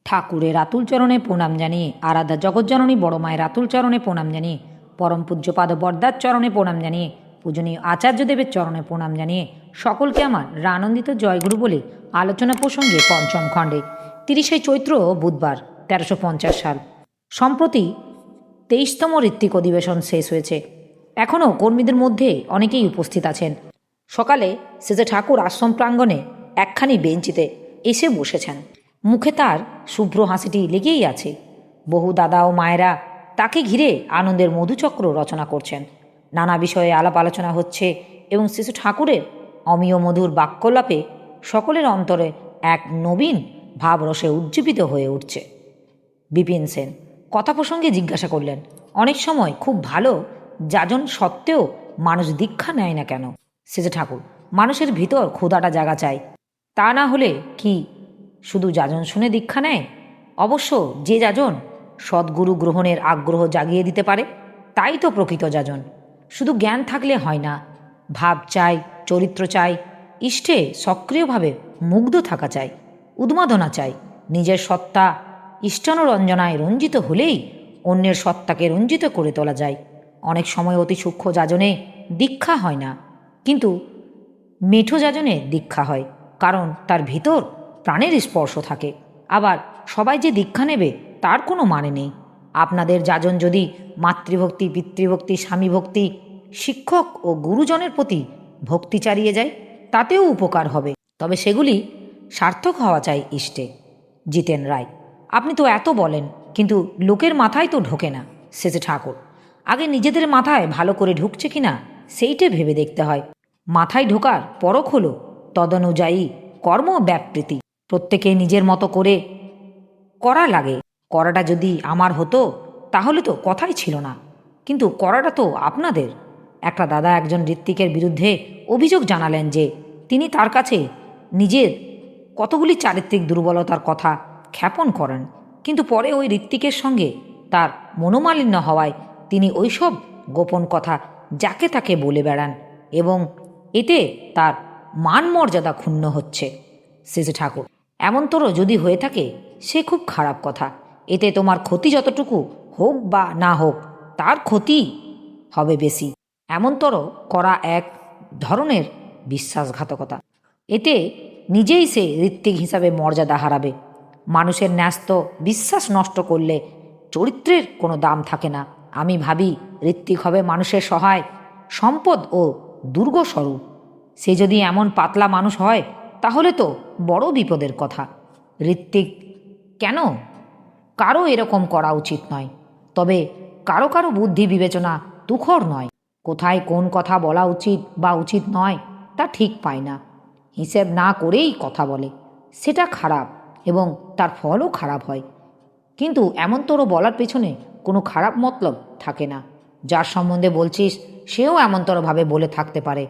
ঠাকুরের আতুল চরণে প্রণাম জানিয়ে, আরাধ্যা জগজ্জননী বড় মায়ের আতুল চরণে প্রণাম জানিয়ে, পরম পূজ্যপাদ বরদার চরণে প্রণাম জানিয়ে, পূজনীয় আচার্যদেবের চরণে প্রণাম জানিয়ে সকলকে আমার রানন্দিত জয়গুরু বলে আলোচনা প্রসঙ্গে পঞ্চম খণ্ডে ৩০শে চৈত্র বুধবার ১৩৫০ সাল। সম্প্রতি ২৩তম ঋত্বিক অধিবেশন শেষ হয়েছে। এখনও কর্মীদের মধ্যে অনেকেই উপস্থিত আছেন। সকালে সেজে ঠাকুর আশ্রম প্রাঙ্গণে একখানি বেঞ্চিতে এসে বসেছেন। মুখে তার শুভ্র হাসিটি লেগেই আছে। বহু দাদা ও মায়েরা তাকে ঘিরে আনন্দের মধুচক্র রচনা করছেন। নানা বিষয়ে আলাপ আলোচনা হচ্ছে এবং শিশু ঠাকুরের অমীয় মধুর বাক্যলাপে সকলের অন্তরে এক নবীন ভাবরসে উজ্জীবিত হয়ে উঠছে। বিপিন সেন কথা প্রসঙ্গে জিজ্ঞাসা করলেন, অনেক সময় খুব ভালো যাজন সত্ত্বেও মানুষ দীক্ষা নেয় না কেন? সেজে ঠাকুর, মানুষের ভিতর ক্ষুধাটা জাগা চাই, তা না হলে কি শুধু যাজন শুনে দীক্ষা নেয়? অবশ্য যে যাজন সদ্গুরু গ্রহণের আগ্রহ জাগিয়ে দিতে পারে তাই তো প্রকৃত যাজন। শুধু জ্ঞান থাকলে হয় না, ভাব চাই, চরিত্র চাই, ইষ্টে সক্রিয়ভাবে মুগ্ধ থাকা চাই, উন্মাদনা চাই। নিজের সত্তা ইষ্টানুরঞ্জনায় রঞ্জিত হলেই অন্যের সত্তাকে রঞ্জিত করে তোলা যায়। অনেক সময় অতি সূক্ষ্ম যাজনে দীক্ষা হয় না, কিন্তু মেঠো যাজনে দীক্ষা হয়, কারণ তার ভিতর প্রাণের স্পর্শ থাকে। আবার সবাই যে দীক্ষা নেবে তার কোনো মানে নেই। আপনাদের যাজন যদি মাতৃভক্তি, পিতৃভক্তি, স্বামীভক্তি, শিক্ষক ও গুরুজনের প্রতি ভক্তি চালিয়ে যায়, তাতেও উপকার হবে, তবে সেগুলি সার্থক হওয়া চাই ইষ্টে। জিতেন রায়, আপনি তো এত বলেন, কিন্তু লোকের মাথায় তো ঢোকে না। সেজে ঠাকুর, আগে নিজেদের মাথায় ভালো করে ঢুকছে কিনা সেইটে ভেবে দেখতে হয়। মাথায় ঢোকার পরখ হলো তদনুযায়ী কর্ম ব্যাপৃতি। প্রত্যেকে নিজের মতো করে করা লাগে। করাটা যদি আমার হতো তাহলে তো কথাই ছিল না, কিন্তু করাটা তো আপনাদের। একটা দাদা একজন ঋত্বিকের বিরুদ্ধে অভিযোগ জানালেন যে তিনি তার কাছে নিজের কতগুলি চারিত্রিক দুর্বলতার কথা খ্যাপন করেন, কিন্তু পরে ওই ঋত্বিকের সঙ্গে তার মনোমালিন্য হওয়ায় তিনি ওইসব গোপন কথা যাকে তাকে বলে বেড়ান এবং এতে তার মান মর্যাদা ক্ষুণ্ণ হচ্ছে। সেজে ঠাকুর, এমনতর যদি হয়ে থাকে সে খুব খারাপ কথা। এতে তোমার ক্ষতি যতটুকু হোক বা না হোক, তার ক্ষতি হবে বেশি। এমনতর করা এক ধরনের বিশ্বাসঘাতকতা। এতে নিজেই সে ঋত্বিক হিসাবে মর্যাদা হারাবে। মানুষের ন্যস্ত বিশ্বাস নষ্ট করলে চরিত্রের কোনো দাম থাকে না। আমি ভাবি ঋত্বিক হবে মানুষের সহায় সম্পদ ও দুর্গস্বরূপ। সে যদি এমন পাতলা মানুষ হয় তাহলে তো বড় বিপদের কথা। ঋত্বিক কেন, কারো এরকম করা উচিত নয়, তবে কারো কারো বুদ্ধি বিবেচনা তুখর নয়। কোথায় কোন কথা বলা উচিত বা উচিত নয় তা ঠিক পায় না, হিসেব না করেই কথা বলে। সেটা খারাপ এবং তার ফলও খারাপ হয়। কিন্তু এমনতর বলার পেছনে কোনো খারাপ মতলব থাকে না। যার সম্বন্ধে বলছিস সেও এমনতরভাবে বলে থাকতে পারে।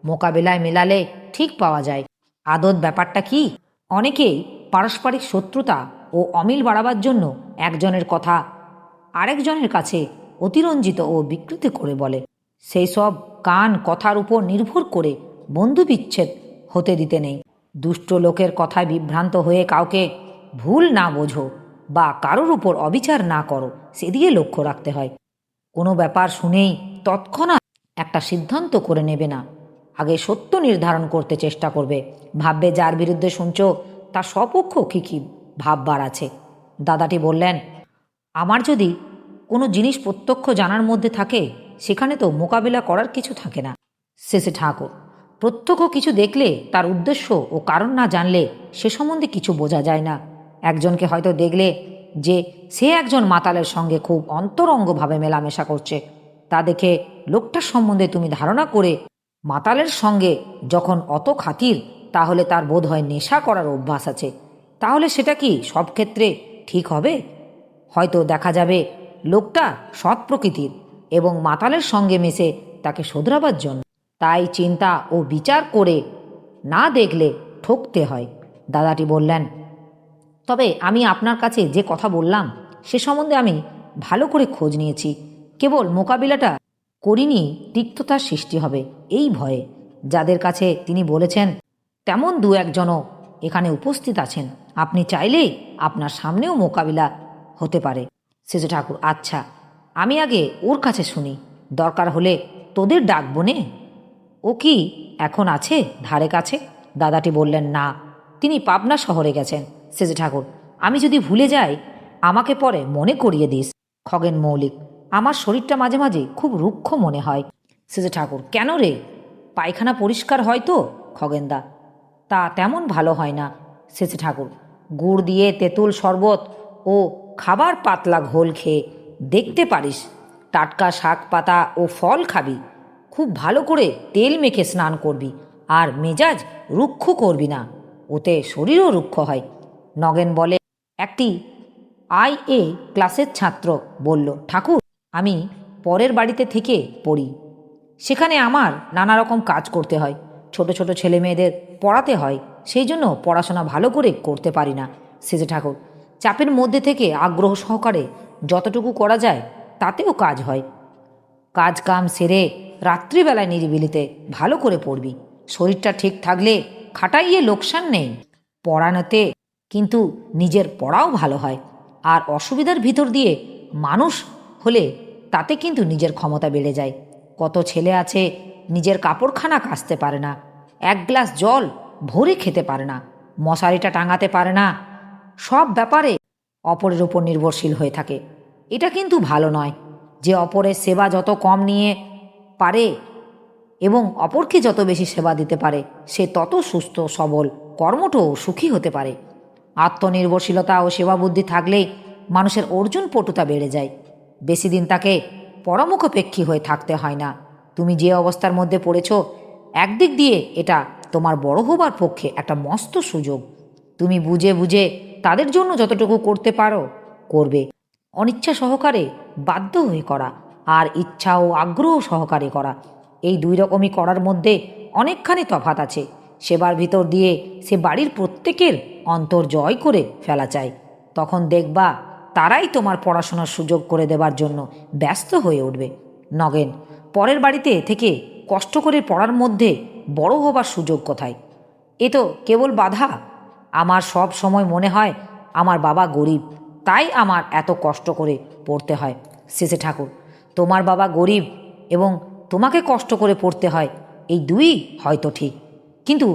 মোকাবিলায় মেলালে ঠিক পাওয়া যায়। আদত ব্যাপারটা কি? অনেকেই পারস্পরিক শত্রুতা ও অমিল বাড়াবার জন্য একজনের কথা আরেকজনের কাছে অতিরঞ্জিত ও বিকৃত করে বলে। সেই সব কান কথার উপর নির্ভর করে বন্ধু বিচ্ছেদ হতে দিতে নেই। দুষ্ট লোকের কথায় বিভ্রান্ত হয়ে কাউকে ভুল না বোঝো বা কারোর উপর অবিচার না করো, সেদিকে লক্ষ্য রাখতে হয়। কোনো ব্যাপার শুনেই তৎক্ষণাৎ একটা সিদ্ধান্ত করে নেবে না। আগে সত্য নির্ধারণ করতে চেষ্টা করবে। ভাববে যার বিরুদ্ধে শুনছ তার সপক্ষ কী কী ভাববার আছে। দাদাটি বললেন, আমার যদি কোনো জিনিস প্রত্যক্ষ জানার মধ্যে থাকে সেখানে তো মোকাবিলা করার কিছু থাকে না। শেষে ঠাকুর, প্রত্যক্ষ কিছু দেখলে তার উদ্দেশ্য ও কারণ না জানলে সে সম্বন্ধে কিছু বোঝা যায় না। একজনকে হয়তো দেখলে যে সে একজন মাতালের সঙ্গে খুব অন্তরঙ্গভাবে মেলামেশা করছে, তা দেখে লোকটার সম্বন্ধে তুমি ধারণা করে মাতালের সঙ্গে যখন অত খাতির, তাহলে তার বোধ হয় নেশা করার অভ্যাস আছে। তাহলে সেটা কি সব ক্ষেত্রে ঠিক হবে? হয়তো দেখা যাবে লোকটা সৎ প্রকৃতির এবং মাতালের সঙ্গে মিশে তাকে শোধরাবার জন্য। তাই চিন্তা ও বিচার করে না দেখলে ঠকতে হয়। দাদাটি বললেন, তবে আমি আপনার কাছে যে কথা বললাম সে সম্বন্ধে আমি ভালো করে খোঁজ নিয়েছি। কেবল মোকাবিলাটা করিনি তিক্ততার সৃষ্টি হবে এই ভয়ে। যাদের কাছে তিনি বলেছেন তেমন দু একজনও এখানে উপস্থিত আছেন, আপনি চাইলেই আপনার সামনেও মোকাবিলা হতে পারে। সেজ ঠাকুর, আচ্ছা, আমি আগে ওর কাছে শুনি, দরকার হলে তোদের ডাকবো নে। ও কি এখন আছে ধারে কাছে? দাদাটি বললেন, না, তিনি পাবনা শহরে গেছেন। সেজ ঠাকুর, আমি যদি ভুলে যাই আমাকে পরে মনে করিয়ে দিস। খগেন মৌলিক, আমার শরীরটা মাঝে মাঝে খুব রুক্ষ মনে হয়। সেজ ঠাকুর, কেন রে? পায়খানা পরিষ্কার হয় তো? খগেনদা, তা তেমন ভালো হয় না। সেজ ঠাকুর, গুড় দিয়ে তেঁতুল শরবত ও খাবার পাতলা ঘোল খেয়ে দেখতে পারিস। টাটকা শাক পাতা ও ফল খাবি, খুব ভালো করে তেল মেখে স্নান করবি, আর মেজাজ রুক্ষ করবি না, ওতে শরীরও রুক্ষ হয়। নগেন বলে, একটি IA ক্লাসের ছাত্র বলল, ঠাকুর, আমি পরের বাড়িতে থেকে পড়ি, সেখানে আমার নানা রকম কাজ করতে হয়, ছোট ছোট ছেলে মেয়েদের পড়াতে হয়, সেই জন্য পড়াশোনা ভালো করে করতে পারি না। সেজ ঠাকুর, চাপের মধ্যে থেকে আগ্রহ সহকারে যতটুকু করা যায় তাতেও কাজ হয়। কাজ কাম সেরে রাত্রিবেলায় নিরিবিলিতে ভালো করে পড়বি। শরীরটা ঠিক থাকলে খাটাইয়ে লোকসান নেই, পড়ানোতে কিন্তু নিজের পড়াও ভালো হয়। আর অসুবিধার ভিতর দিয়ে মানুষ হলে তাতে কিন্তু নিজের ক্ষমতা বেড়ে যায়। কত ছেলে আছে নিজের কাপড়খানা কাচতে পারে না, এক গ্লাস জল ভরে খেতে পারে না, মশারিটা টাঙাতে পারে না, সব ব্যাপারে অপরের ওপর নির্ভরশীল হয়ে থাকে। এটা কিন্তু ভালো নয়। যে অপরের সেবা যত কম নিয়ে পারে এবং অপরকে যত বেশি সেবা দিতে পারে, সে তত সুস্থ সবল কর্মঠ ও সুখী হতে পারে। আত্মনির্ভরশীলতা ও সেবাবুদ্ধি থাকলেই মানুষের অর্জুন পটুতা বেড়ে যায়। বেশি দিন তাকে পরমুখপেক্ষী হয়ে থাকতে হয় না। তুমি যে অবস্থার মধ্যে পড়েছ, একদিক দিয়ে এটা তোমার বড় হবার পক্ষে একটা মস্ত সুযোগ। তুমি বুঝে বুঝে তাদের জন্য যতটুকু করতে পারো করবে, অনিচ্ছা সহকারে বাধ্য হয়ে করা, আর ইচ্ছা ও আগ্রহ সহকারে করা, এই দুই রকমই করার মধ্যে অনেকখানি তফাৎ আছে। সেবার ভিতর দিয়ে সে বাড়ির প্রত্যেকের অন্তর জয় করে ফেলা চায়। তখন দেখবা তারাই তোমার পড়াশোনার সুযোগ করে দেবার জন্য ব্যস্ত হয়ে উঠবে। নগেন, পরের বাড়িতে থেকে কষ্ট করে পড়ার মধ্যে বড় হবার সুযোগ কোথায়? এ তো কেবল বাধা। আমার সব সময় মনে হয় আমার বাবা গরিব, তাই আমার এত কষ্ট করে পড়তে হয়। শেষে ঠাকুর, তোমার বাবা গরিব এবং তোমাকে কষ্ট করে পড়তে হয়, এই দুই হয়তো ঠিক, কিন্তু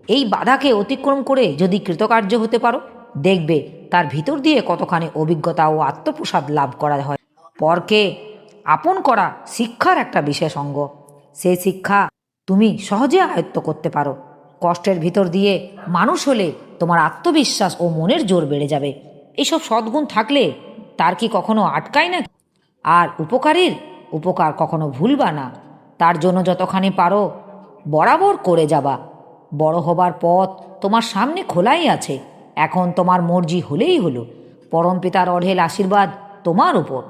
এই বাধাকে অতিক্রম করে যদি কৃতকার্য হতে পারো, দেখবে তার ভিতর দিয়ে কতখানি অভিজ্ঞতা ও আত্মপ্রসাদ লাভ করা হয়। পরকে আপন করা শিক্ষার একটা বিশেষ অঙ্গ। সেই শিক্ষা তুমি সহজে আয়ত্ত করতে পারো। কষ্টের ভিতর দিয়ে মানুষ হলে তোমার আত্মবিশ্বাস ও মনের জোর বেড়ে যাবে। এইসব সদ্গুণ থাকলে তার কি কখনো আটকায় না? আর উপকারের উপকার কখনো ভুলবা না। তার জন্য যতখানি পারো বরাবর করে যাবা। বড় হবার পথ তোমার সামনে খোলাই আছে। এখন তোমার মর্জি হলেই হলো। পরমপিতার অঢেল আশীর্বাদ তোমার উপর।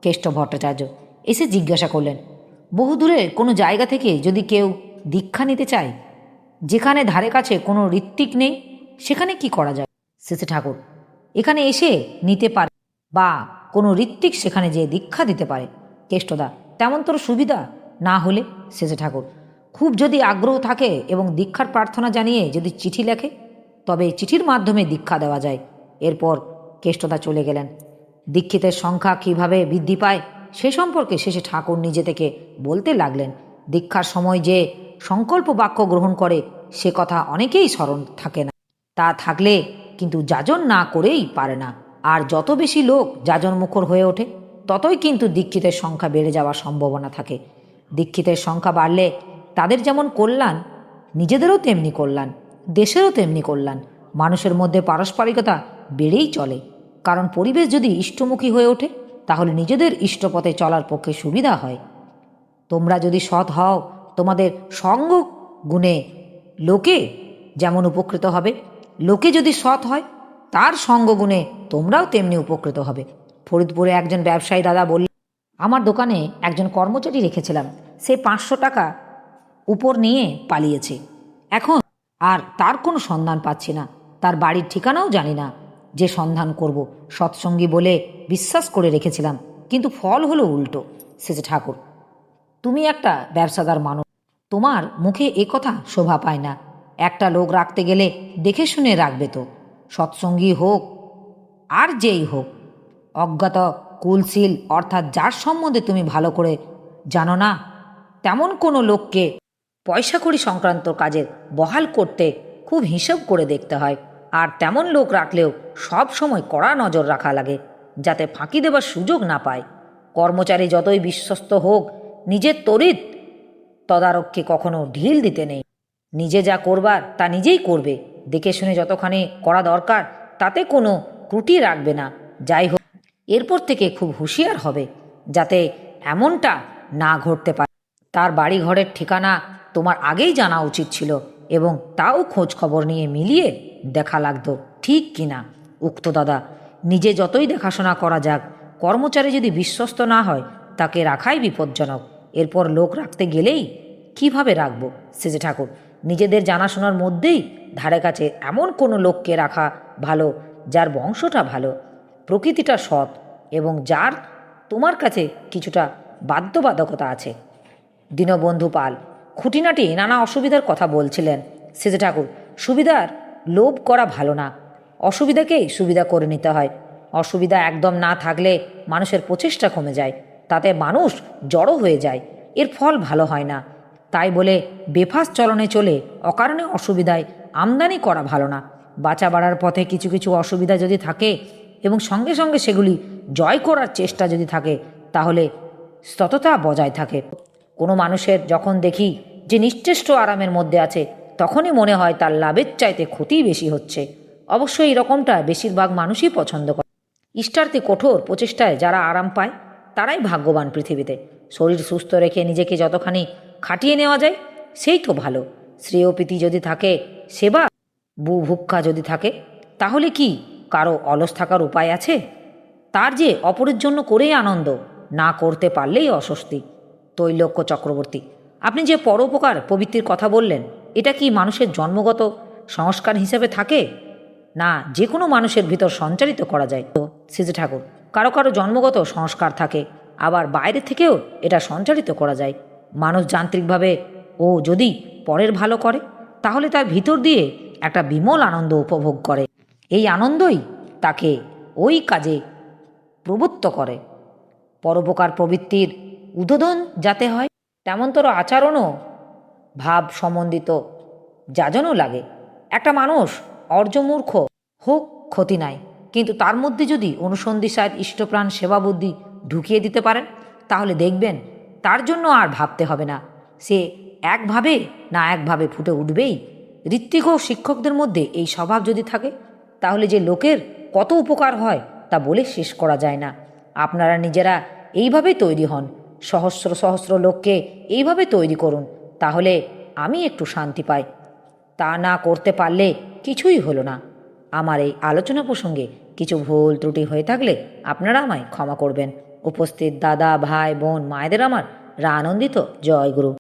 কেষ্ট ভট্টাচার্য এসে জিজ্ঞাসা করলেন, বহুদূরের কোনো জায়গা থেকে যদি কেউ দীক্ষা নিতে চায়, যেখানে ধারে কাছে কোনো ঋত্বিক নেই, সেখানে কি করা যায়? শেষে ঠাকুর, এখানে এসে নিতে পারে, বা কোনো ঋত্বিক সেখানে যেয়ে দীক্ষা দিতে পারে। কেষ্টদা, তেমন তোর সুবিধা না হলে? শেষে ঠাকুর, খুব যদি আগ্রহ থাকে এবং দীক্ষার প্রার্থনা জানিয়ে যদি চিঠি লেখে, তবে চিঠির মাধ্যমে দীক্ষা দেওয়া যায়। এরপর কেষ্টদা চলে গেলেন। দীক্ষিতের সংখ্যা কীভাবে বৃদ্ধি পায় সে সম্পর্কে শেষে ঠাকুর নিজে থেকে বলতে লাগলেন। দীক্ষার সময় যে সংকল্প বাক্য গ্রহণ করে সে কথা অনেকেই স্মরণ থাকে না, তা থাকলে কিন্তু যাজন না করেই পারে না। আর যত বেশি লোক যাজন মুখর হয়ে ওঠে, ততই কিন্তু দীক্ষিতের সংখ্যা বেড়ে যাওয়ার সম্ভাবনা থাকে। দীক্ষিতের সংখ্যা বাড়লে তাদের যেমন কল্যাণ, নিজেদেরও তেমনি কল্যাণ, দেশেরও তেমনি কল্যাণ। মানুষের মধ্যে পারস্পরিকতা বেড়েই চলে, কারণ পরিবেশ যদি ইষ্টমুখী হয়ে ওঠে তাহলে নিজেদের ইষ্টপথে চলার পক্ষে সুবিধা হয়। তোমরা যদি সৎ হও, তোমাদের সঙ্গ গুণে লোকে যেমন উপকৃত হবে, লোকে যদি সৎ হয় তার সঙ্গ গুণে তোমরাও তেমনি উপকৃত হবে। ফরিদপুরে একজন ব্যবসায়ী দাদা বললেন, আমার দোকানে একজন কর্মচারী রেখেছিলাম, সে 500 টাকা উপর নিয়ে পালিয়েছে। এখন আর তার কোনো সন্ধান পাচ্ছি না, তার বাড়ির ঠিকানাও জানি না। যে সন্ধান করব, সৎসঙ্গী বলে বিশ্বাস করে রেখেছিলাম, কিন্তু ফল হলো উল্টো। শেষে ঠাকুর, তুমি একটা ব্যবসাদার মানুষ, তোমার মুখে এ কথা শোভা পায় না। একটা লোক রাখতে গেলে দেখে শুনে রাখবে তো, সৎসঙ্গী হোক আর যেই হোক। অজ্ঞাত কুলশীল অর্থাৎ যার সম্বন্ধে তুমি ভালো করে জানো না তেমন কোনো লোককে পয়সা কড়ি সংক্রান্ত কাজের বহাল করতে খুব হিসেব করে দেখতে হয়। আর তেমন লোক রাখলেও সব সময় কড়া নজর রাখা লাগে, যাতে ফাঁকি দেবার সুযোগ না পায়। কর্মচারী যতই বিশ্বস্ত হোক, নিজের তড়িৎ তদারককে কখনো ঢিল দিতে নেই। নিজে যা করবার তা নিজেই করবে, দেখে শুনে যতখানি করা দরকার তাতে কোনো ত্রুটি রাখবে না। যাই হোক, এরপর থেকে খুব হুঁশিয়ার হবে যাতে এমনটা না ঘটতে পারে। তার বাড়ি ঘরের ঠিকানা তোমার আগেই জানা উচিত ছিল, এবং তাও খোঁজ খবর নিয়ে মিলিয়ে দেখা লাগতো ঠিক কিনা। উক্ত দাদা, নিজে যতই দেখাশোনা করা যাক, কর্মচারী যদি বিশ্বস্ত না হয় তাকে রাখাই বিপজ্জনক। এরপর লোক রাখতে গেলেই কিভাবে রাখবো সেজে ঠাকুর? নিজেদের জানাশোনার মধ্যেই ধারে কাছে এমন কোনো লোককে রাখা ভালো যার বংশটা ভালো, প্রকৃতিটা সৎ, এবং যার তোমার কাছে কিছুটা বাধ্যবাধকতা আছে। দীনবন্ধু পাল খুঁটিনাটি নানা অসুবিধার কথা বলছিলেন। সেজে ঠাকুর, সুবিধার লোভ করা ভালো না, অসুবিধাকেই সুবিধা করে নিতে হয়। অসুবিধা একদম না থাকলে মানুষের প্রচেষ্টা কমে যায়, তাতে মানুষ জড়ো হয়ে যায়, এর ফল ভালো হয় না। তাই বলে বেফাস চলনে চলে অকারণে অসুবিধায় আমদানি করা ভালো না। বাঁচা বাড়ার পথে কিছু কিছু অসুবিধা যদি থাকে এবং সঙ্গে সঙ্গে সেগুলি জয় করার চেষ্টা যদি থাকে, তাহলে সততা বজায় থাকে। কোনো মানুষের যখন দেখি যে নিশ্চেষ্ট আরামের মধ্যে আছে, তখনই মনে হয় তার লাভের চাইতে ক্ষতিই বেশি হচ্ছে। অবশ্যই এই রকমটা বেশিরভাগ মানুষই পছন্দ করে। ইষ্টার্থে কঠোর প্রচেষ্টায় যারা আরাম পায় তারাই ভাগ্যবান পৃথিবীতে। শরীর সুস্থ রেখে নিজেকে যতখানি খাটিয়ে নেওয়া যায় সেই তো ভালো। শ্রেয়প্রীতি যদি থাকে, সেবা বুভুক্ষা যদি থাকে, তাহলে কি কারো অলস থাকার উপায় আছে? তার যে অপরের জন্য করেই আনন্দ, না করতে পারলেই অস্বস্তি। তৈলক্য চক্রবর্তী, আপনি যে পরোপকার প্রবৃত্তির কথা বললেন, এটা কি মানুষের জন্মগত সংস্কার হিসেবে থাকে, না যে কোনো মানুষের ভিতর সঞ্চারিত করা যায়? তো সেজে ঠাকুর, কারো কারো জন্মগত সংস্কার থাকে, আবার বাইরে থেকেও এটা সঞ্চারিত করা যায়। মানুষ যান্ত্রিকভাবে ও যদি পরের ভালো করে, তাহলে তার ভিতর দিয়ে একটা বিমল আনন্দ উপভোগ করে। এই আনন্দই তাকে ওই কাজে প্রবৃত্ত করে। পরোপকার প্রবৃত্তির উদ্বোধন যাতে হয়, তেমনতর আচরণও ভাব সম্বন্ধিত যাজনও লাগে। একটা মানুষ অর্জমূর্খ হোক, ক্ষতি নাই, কিন্তু তার মধ্যে যদি অনুসন্ধিসার ইষ্টপ্রাণ সেবা বুদ্ধি ঢুকিয়ে দিতে পারেন, তাহলে দেখবেন তার জন্য আর ভাবতে হবে না, সে একভাবে না একভাবে ফুটে উঠবেই। ঋত্বিক ও শিক্ষকদের মধ্যে এই স্বভাব যদি থাকে, তাহলে যে লোকের কত উপকার হয় তা বলে শেষ করা যায় না। আপনারা নিজেরা এইভাবে তৈরি হন, সহস্র সহস্র লোককে এইভাবে তৈরি করুন, তাহলে আমি একটু শান্তি পাই। তা না করতে পারলে কিছুই হলো না। আমার এই আলোচনা প্রসঙ্গে কিছু ভুল ত্রুটি হয়ে থাকলে আপনারা আমায় ক্ষমা করবেন। উপস্থিত দাদা, ভাই, বোন, মায়েদের আমার আনন্দিত জয় গুরু।